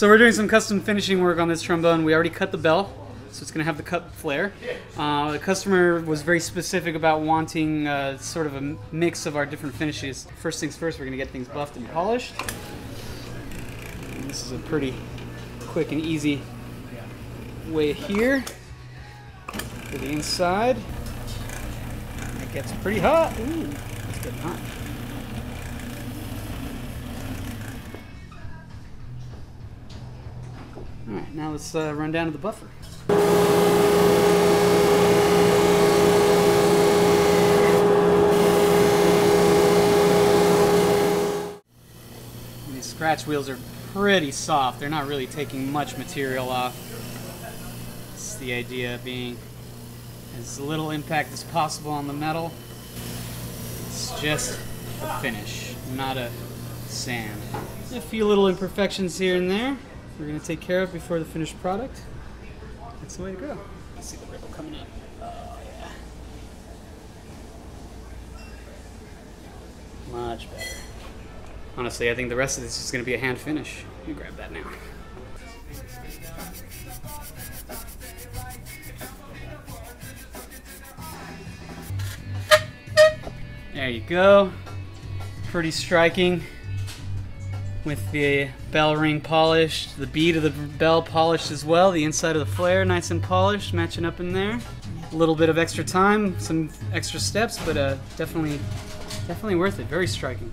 So we're doing some custom finishing work on this trombone. We already cut the bell, so it's going to have the cut flare. The customer was very specific about wanting sort of a mix of our different finishes. First things first, we're going to get things buffed and polished. And this is a pretty quick and easy way here for the inside. It gets pretty hot. Ooh, it's getting hot. Alright, now let's run down to the buffer. These scratch wheels are pretty soft. They're not really taking much material off. It's the idea being as little impact as possible on the metal. It's just a finish, not a sand. A few little imperfections here and there we're going to take care of before the finished product. That's the way to go. I see the ripple coming up. Oh, yeah. Much better. Honestly, I think the rest of this is going to be a hand finish. Let me grab that now. There you go. Pretty striking. With the bell ring polished, the bead of the bell polished as well, the inside of the flare nice and polished, matching up in there. A little bit of extra time, some extra steps, but definitely worth it. Very striking.